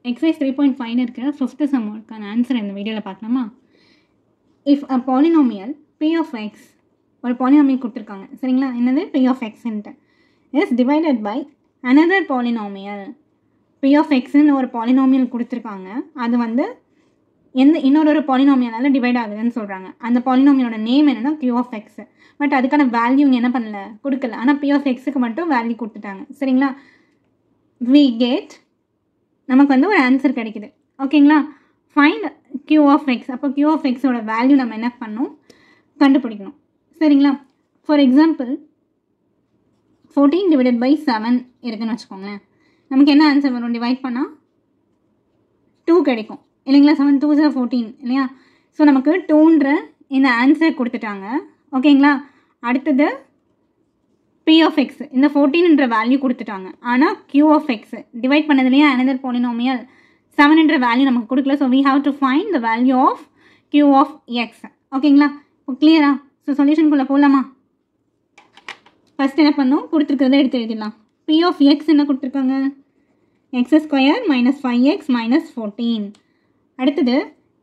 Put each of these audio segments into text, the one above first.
Exercise 3.5 இருக்கிற fifth சம்முக்கான answer இந்த வீடியோவில் பார்க்கலாமா? If a polynomial p of x, ஒரு பாலினாமியல் கொடுத்துருக்காங்க சரிங்களா, என்னது பி ஆஃப் எக்ஸ்ன்ட்டு is divided by another polynomial. P of எக்ஸ்ன்னு ஒரு பாலினாமியல் கொடுத்துருக்காங்க, அது வந்து இன்னொரு பாலினாமியலால் டிவைட் ஆகுதுன்னு சொல்கிறாங்க. அந்த பாலினாமியலோட நேம் என்னென்னா கியூ ஆஃப் எக்ஸ். பட் அதுக்கான வேல்யூ என்ன பண்ணல, கொடுக்கல. ஆனால் பி ஆஃப் எக்ஸுக்கு மட்டும் வேல்யூ கொடுத்துட்டாங்க சரிங்களா. வி கெட், நமக்கு வந்து ஒரு ஆன்சர் கிடைக்குது ஓகேங்களா. Find q of x. அப்போ கியூ ஆஃப் எக்ஸோட வேல்யூ நம்ம என்ன பண்ணணும், கண்டுபிடிக்கணும் சரிங்களா. ஃபார் எக்ஸாம்பிள் 14 டிவைடட் பை 7 இருக்குன்னு வச்சுக்கோங்களேன். நமக்கு என்ன ஆன்சர் வரும், டிவைட் பண்ணால் 2 கிடைக்கும் இல்லைங்களா. 7 2 is 14 இல்லையா. ஸோ நமக்கு 2ன்ற இந்த ஆன்சர் கொடுத்துட்டாங்க ஓகேங்களா. அடுத்தது பி ஆஃப் எக்ஸ், இந்த 14ன்ற வேல்யூ கொடுத்துட்டாங்க. ஆனால் கியூ ஆஃப் எக்ஸ் டிவைட் பண்ணதுலேயே அனதர் பாலினாமியல் 7ன்ற வேல்யூ நமக்கு கொடுக்கல. So we have to find the value of q of x ஓகேங்களா. இப்போ கிளியரா? ஸோ சொல்யூஷனுக்குள்ளே போகலாமா? ஃபஸ்ட் என்ன பண்ணோம், கொடுத்துருக்கிறத எடுத்து எழுதிடலாம். பி ஆஃப் எக்ஸ் என்ன கொடுத்துருக்காங்க, X square minus 5x minus 14. அடுத்தது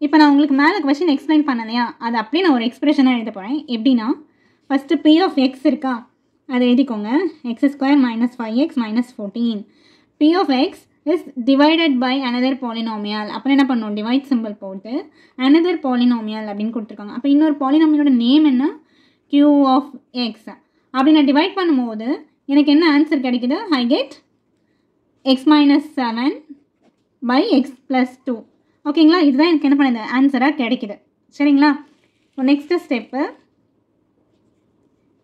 இப்போ நான் உங்களுக்கு மேலே கொஸ்டின் எக்ஸ்பிளைன் பண்ணலையா, அது அப்படியே நான் ஒரு எக்ஸ்பிரஷனாக எழுத போகிறேன். எப்படின்னா ஃபஸ்ட்டு பி ஆஃப் எக்ஸ் இருக்கா, அதை எழுதிக்கோங்க. X square minus 5x minus 14. P of x is divided by another polynomial. அப்புறம் என்ன பண்ணணும், டிவைட் சிம்பிள் போட்டு அனதர் பாலினாமியல் அப்படின்னு கொடுத்துருக்காங்க. அப்போ இன்னொரு பாலினாமியலோட நேம் என்ன, கியூ ஆஃப் எக்ஸ். அப்படி நான் டிவைட் பண்ணும்போது எனக்கு என்ன ஆன்சர் கிடைக்குது, I get x minus 7 by x plus 2 ஓகேங்களா. இதுதான் எனக்கு என்ன பண்ணுது, ஆன்சராக கிடைக்குது சரிங்களா. இப்போ நெக்ஸ்ட்டு ஸ்டெப்பு,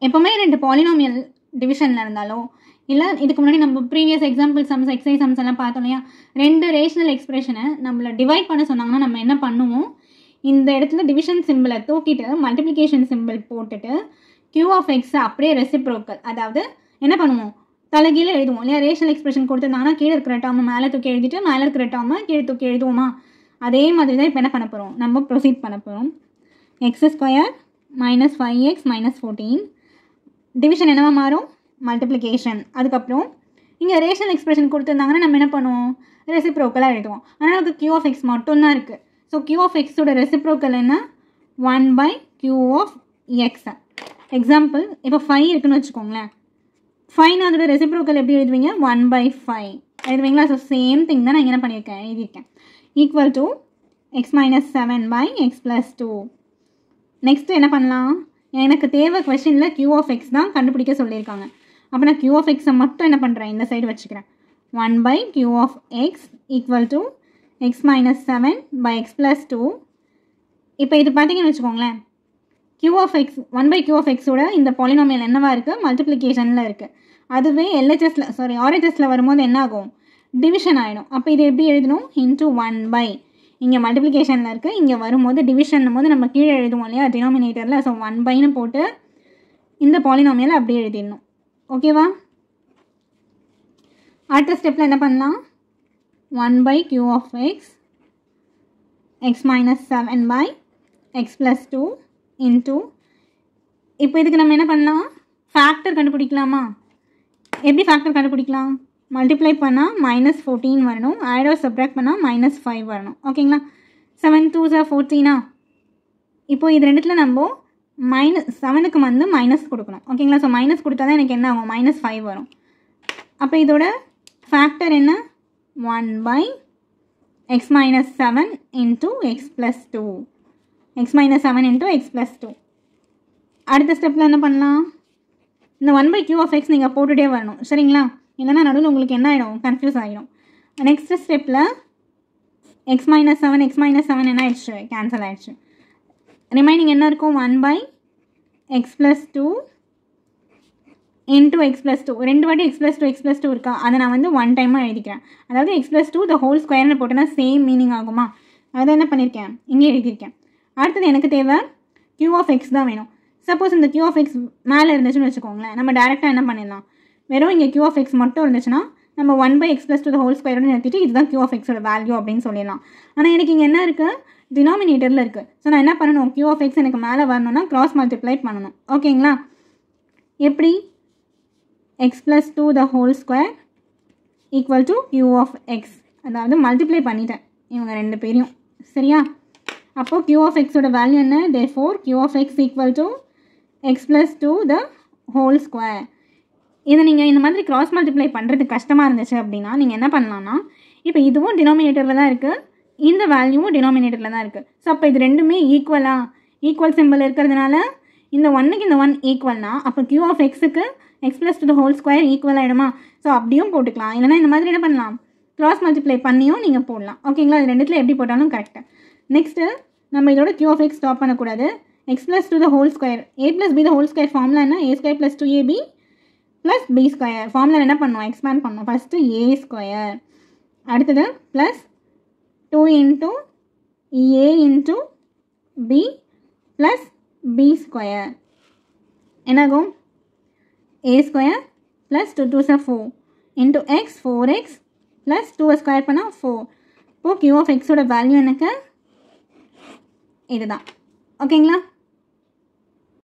எப்போவுமே 2 பாலினாமியல் டிவிஷனில் இருந்தாலோ இல்லை இதுக்கு முன்னாடி நம்ம previous example sums exercise sums எல்லாம் பார்த்தோம் இல்லையா, 2 ரேஷனல் எக்ஸ்பிரஷனை நம்மளை டிவைட் பண்ண சொன்னாங்கன்னா நம்ம என்ன பண்ணுவோம், இந்த இடத்துல டிவிஷன் சிம்பிளை தூக்கிட்டு மல்டிப்ளிகேஷன் சிம்பிள் போட்டுட்டு கியூ ஆஃப் எக்ஸை அப்படியே ரெசிப்ரோக்கல், அதாவது என்ன பண்ணுவோம், தலைகீழே எழுதுவோம் இல்லையா. ரேஷனல் எக்ஸ்பிரஷன் கொடுத்துருந்தாங்கன்னா கீழே இருக்கிற டேர்மை மேலே தூக்கி எழுதிட்டு மேலே இருக்கிற டேர்மை கீழே தூக்கி எழுதுவோமா, அதே மாதிரி தான் இப்போ என்ன பண்ண போகிறோம், நம்ம ப்ரொசீட் பண்ண போகிறோம். X square minus 5x minus 14, division என்னவா மாறும், மல்டிப்ளிகேஷன். அதுக்கப்புறம் இங்கே ரேஷனல் எக்ஸ்பிரஷன் கொடுத்துருந்தாங்கன்னா நம்ம என்ன பண்ணுவோம், ரெசிப்ரோக்கலாக எழுதுவோம். ஆனால் நமக்கு கியூ ஆஃப் எக்ஸ் மட்டும்தான் இருக்குது. ஸோ கியூ ஆஃப் எக்ஸோட ரெசிப்ரோக்கல் என்ன, 1 by q of x. Example இப்போ 5 இருக்குன்னு வச்சுக்கோங்களேன். 5 அதோட ரெசிப்ரோக்கல் எப்படி எழுதுவீங்க, 1 பை 5 எழுதுவீங்களா. ஸோ சேம் திங் தான் நான் என்ன பண்ணியிருக்கேன், எழுதியிருக்கேன். Equal to x minus 7 by x plus 2. Next என்ன பண்ணலாம், எனக்கு தேவை கொஸ்டினில் கியூ ஆஃப் எக்ஸ் தான் கண்டுபிடிக்க சொல்லியிருக்காங்க. அப்போ நான் கியூ ஆஃப் எக்ஸை மட்டும் என்ன பண்ணுறேன், இந்த சைடு வச்சுக்கிறேன். 1 by q of x equal to x minus 7 by x plus 2. இப்போ இது பார்த்தீங்கன்னு வச்சுக்கோங்களேன், q of x 1 by q of எக்ஸோட இந்த பாலினாமியல் என்னவா இருக்குது, மல்டிப்ளிகேஷனில் இருக்குது. அதுவே ஆர்ஹெச்எஸில் வரும்போது என்ன ஆகும், டிவிஷன் ஆகிடும். அப்போ இது எப்படி எழுதணும், இன்ட்டு 1 பை, இங்கே மல்டிப்ளிகேஷனில் இருக்குது, இங்கே வரும்போது டிவிஷன் போது நம்ம கீழே எழுதுவோம் இல்லையா டினாமினேட்டரில். ஸோ 1 பைன்னு போட்டு இந்த பாலினாமியலை அப்படியே எழுதிடணும் ஓகேவா. அடுத்த ஸ்டெப்பில் என்ன பண்ணலாம், 1 by q of x x minus 7 by x plus 2 into, இப்போ இதுக்கு நம்ம என்ன பண்ணலாம், ஃபேக்டர் கண்டுபிடிக்கலாமா. எப்படி ஃபேக்டர் கண்டுபிடிக்கலாம், மல்டிப்ளை பண்ணால் மைனஸ் 14 வரணும், ஆட் ஆர் சப்ராக்ட் பண்ணால் மைனஸ் 5 வரணும் ஓகேங்களா. 7 2 is 14. இப்போ இது ரெண்டுத்தில் நம்ம மைனஸ் 7க்கு வந்து மைனஸ் கொடுக்கணும் ஓகேங்களா. ஸோ மைனஸ் கொடுத்தா தான் எனக்கு என்ன ஆகும், மைனஸ் 5 வரும். அப்போ இதோட ஃபேக்டர் என்ன, 1 by x minus 7 into x plus 2, x minus 7 into x plus 2. அடுத்த ஸ்டெப்பில் என்ன பண்ணலாம், இந்த 1 பை கியூ ஆஃப் எக்ஸ் நீங்கள் போட்டுகிட்டே வரணும் சரிங்களா, இல்லைனா நடுவில் உங்களுக்கு என்ன ஆகிடும், கன்ஃபியூஸ் ஆகிடும். நெக்ஸ்ட் ஸ்டெப்பில் எக்ஸ் மைனஸ் 7 என்ன ஆயிடுச்சு, கேன்சல் ஆகிடுச்சு. ரிமைனிங் என்ன இருக்கும், 1 by x plus 2 into x plus 2. 2 வாட்டி எக்ஸ் ப்ளஸ் 2 இருக்கா, அதை நான் வந்து 1 டைமாக எழுதிக்கிறேன். அதாவது எக்ஸ் ப்ளஸ் 2 த ஹோல் ஸ்கொயர்னு போட்டோன்னா சேம் மீனிங் ஆகுமா, அதை என்ன பண்ணியிருக்கேன், இங்கே எழுதியிருக்கேன். அடுத்தது எனக்கு தேவை கியூ ஆஃப் எக்ஸ் தான் வேணும். சப்போஸ் இந்த கியூ ஆஃப் எக்ஸ் மேலே இருந்துச்சுன்னு வச்சுக்கோங்களேன், நம்ம டேரெக்டாக என்ன பண்ணிடலாம், வெறும் இங்கே கியூ ஆஃப் எக்ஸ் மட்டும் இருந்துச்சுன்னா நம்ம 1 by x plus 2 the whole ஸ்கொயர்னு நிறுத்திட்டு இதுதான் கியூ ஆஃப் எக்ஸோட வேல்யூ அப்படின்னு சொல்லிடலாம். ஆனால் எனக்கு இங்கே என்ன இருக்குது, டினாமினேட்டரில் இருக்குது. ஸோ நான் என்ன பண்ணணும், கியூ ஆஃப் எக்ஸ் எனக்கு மேலே வரணும்னா கிராஸ் மல்டிப்ளை பண்ணணும் ஓகேங்களா. எப்படி, x plus 2 the whole square equal to q of x அதாவது மல்டிப்ளை பண்ணிட்டேன் இவங்க ரெண்டு பேரையும். சரியா? அப்போது q of xோட வேல்யூ என்ன? therefore q of x equal to x plus 2 the whole square. இதை நீங்கள் இந்த மாதிரி கிராஸ் மல்டிப்ளை பண்ணுறதுக்கு கஷ்டமாக இருந்துச்சு அப்படின்னா நீங்கள் என்ன பண்ணலான்னா, இப்போ இதுவும் டினாமினேட்டரில் தான் இருக்குது, இந்த வேல்யூவும் டினாமினேட்டரில் தான் இருக்குது. ஸோ அப்போ இது ரெண்டுமே ஈக்குவல் சிம்பிள் இருக்கிறதுனால இந்த ஒன்றுக்கு இந்த ஒன் ஈக்குவல்னா அப்போ q of xக்கு x plus 2 the whole square equal ஆகிடுமா? ஸோ அப்படியும் போட்டுக்கலாம். இல்லைனா இந்த மாதிரி என்ன பண்ணலாம், கிராஸ் மல்டிப்ளை பண்ணியும் நீங்கள் போடலாம். ஓகேங்களா? இது ரெண்டுத்தில் எப்படி போட்டாலும் கரெக்டாக. நெக்ஸ்ட்டு நம்ம இதோட q of x ஸ்டாப் பண்ணக்கூடாது. x plus 2 the whole square, a plus b the whole square formula என்ன? a square plus 2ab plus b square. Formula என்ன பண்ணோம்? எக்ஸ்பேண்ட் பண்ணோம். ஃபஸ்ட்டு a square, அடுத்தது plus 2 into a into b plus b square. என்னாகும்? a square plus 2 2s are 4 into x 4x plus 2 square பண்ணால் 4. இப்போது q of xோட value எனக்கு இதுதான். ஓகேங்களா?